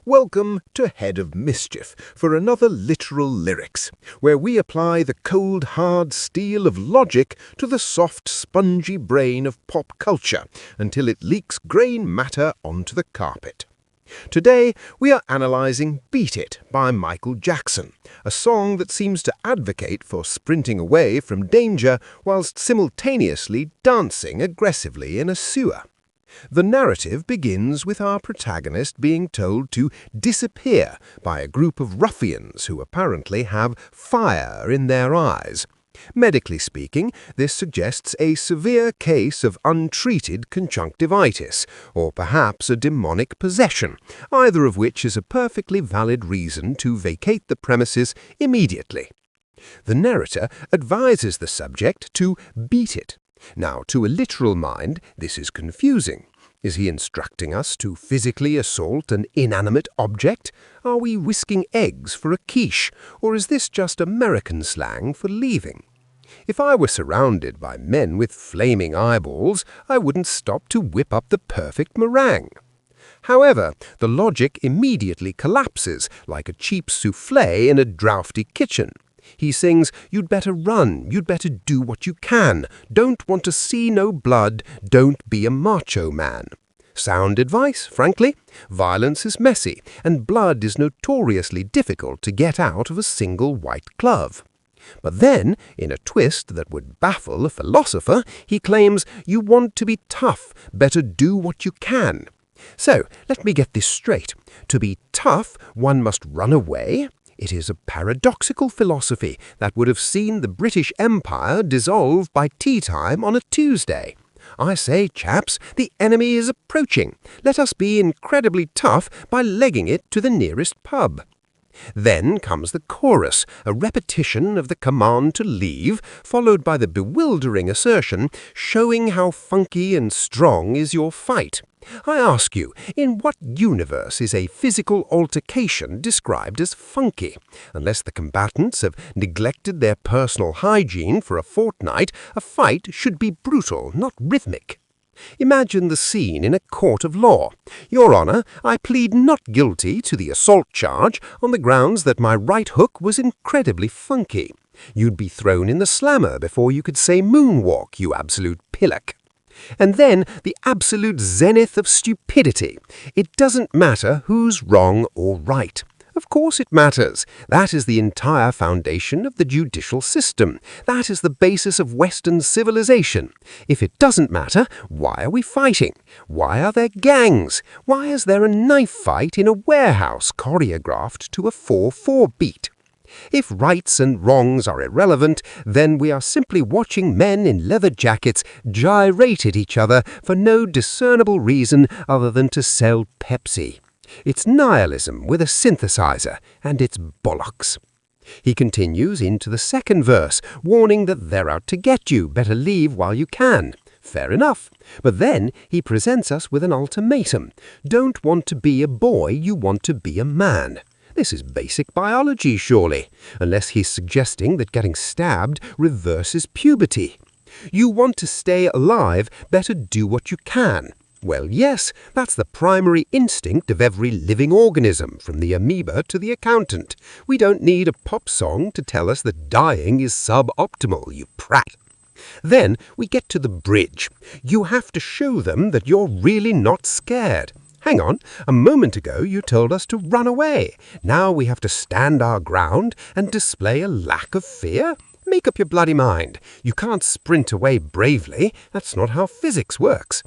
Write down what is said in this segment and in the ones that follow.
Welcome to Head of Mischief for another literal lyrics, where we apply the cold, hard steel of logic to the soft, spongy brain of pop culture until it leaks grain matter onto the carpet. Today, we are analysing Beat It by Michael Jackson, a song that seems to advocate for sprinting away from danger whilst simultaneously dancing aggressively in a sewer. The narrative begins with our protagonist being told to disappear by a group of ruffians who apparently have fire in their eyes. Medically speaking, this suggests a severe case of untreated conjunctivitis, or perhaps a demonic possession, either of which is a perfectly valid reason to vacate the premises immediately. The narrator advises the subject to beat it. Now, to a literal mind, this is confusing. Is he instructing us to physically assault an inanimate object? Are we whisking eggs for a quiche? Or is this just American slang for leaving? If I were surrounded by men with flaming eyeballs, I wouldn't stop to whip up the perfect meringue. However, the logic immediately collapses like a cheap soufflé in a draughty kitchen. He sings, "You'd better run, you'd better do what you can, don't want to see no blood, don't be a macho man." Sound advice, frankly. Violence is messy, and blood is notoriously difficult to get out of a single white glove. But then, in a twist that would baffle a philosopher, he claims, "You want to be tough, better do what you can." So, let me get this straight. To be tough, one must run away? It is a paradoxical philosophy that would have seen the British Empire dissolve by tea time on a Tuesday. I say, chaps, the enemy is approaching. Let us be incredibly tough by legging it to the nearest pub. Then comes the chorus, a repetition of the command to leave, followed by the bewildering assertion, showing how funky and strong is your fight. I ask you, in what universe is a physical altercation described as funky? Unless the combatants have neglected their personal hygiene for a fortnight, a fight should be brutal, not rhythmic. Imagine the scene in a court of law. Your Honour, I plead not guilty to the assault charge on the grounds that my right hook was incredibly funky. You'd be thrown in the slammer before you could say moonwalk, you absolute pillock. And then the absolute zenith of stupidity. It doesn't matter who's wrong or right. Of course it matters. That is the entire foundation of the judicial system. That is the basis of Western civilization. If it doesn't matter, why are we fighting? Why are there gangs? Why is there a knife fight in a warehouse choreographed to a 4/4 beat? If rights and wrongs are irrelevant, then we are simply watching men in leather jackets gyrate at each other for no discernible reason other than to sell Pepsi. It's nihilism with a synthesizer, and it's bollocks. He continues into the second verse, warning that they're out to get you, better leave while you can. Fair enough. But then he presents us with an ultimatum. Don't want to be a boy, you want to be a man. This is basic biology, surely, unless he's suggesting that getting stabbed reverses puberty. You want to stay alive, better do what you can. Well, yes, that's the primary instinct of every living organism, from the amoeba to the accountant. We don't need a pop song to tell us that dying is suboptimal, you prat. Then we get to the bridge. You have to show them that you're really not scared. Hang on, a moment ago you told us to run away. Now we have to stand our ground and display a lack of fear? Make up your bloody mind. You can't sprint away bravely. That's not how physics works.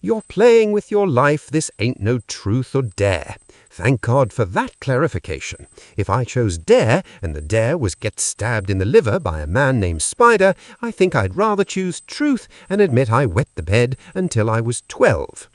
You're playing with your life. This ain't no truth or dare. Thank God for that clarification. If I chose dare, and the dare was get stabbed in the liver by a man named Spider, I think I'd rather choose truth and admit I wet the bed until I was 12.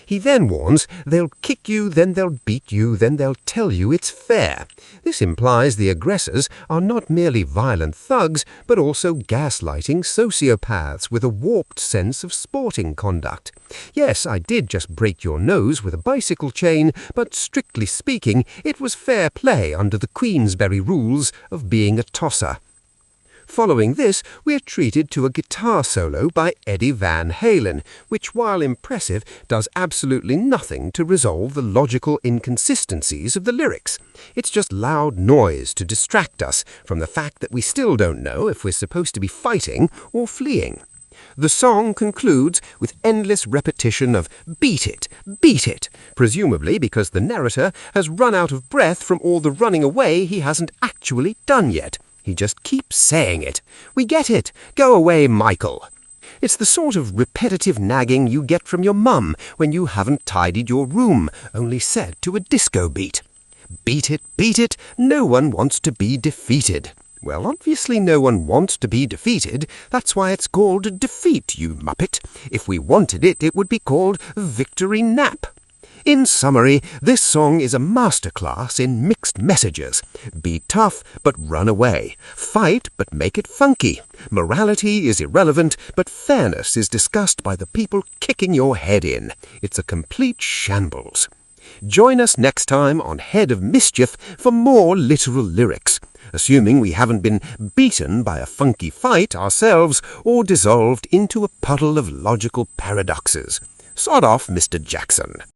He then warns, they'll kick you, then they'll beat you, then they'll tell you it's fair. This implies the aggressors are not merely violent thugs, but also gaslighting sociopaths with a warped sense of sporting conduct. Yes, I did just break your nose with a bicycle chain, but strictly speaking, it was fair play under the Queensberry rules of being a tosser. Following this, we're treated to a guitar solo by Eddie Van Halen, which, while impressive, does absolutely nothing to resolve the logical inconsistencies of the lyrics. It's just loud noise to distract us from the fact that we still don't know if we're supposed to be fighting or fleeing. The song concludes with endless repetition of beat it, presumably because the narrator has run out of breath from all the running away he hasn't actually done yet. He just keeps saying it. We get it. Go away, Michael. It's the sort of repetitive nagging you get from your mum when you haven't tidied your room, only set to a disco beat. Beat it, no one wants to be defeated. Well, obviously no one wants to be defeated. That's why it's called defeat, you muppet. If we wanted it, it would be called victory nap. In summary, this song is a masterclass in mixed messages. Be tough, but run away. Fight, but make it funky. Morality is irrelevant, but fairness is discussed by the people kicking your head in. It's a complete shambles. Join us next time on Head of Mischief for more literal lyrics, assuming we haven't been beaten by a funky fight ourselves or dissolved into a puddle of logical paradoxes. Sod off, Mr. Jackson.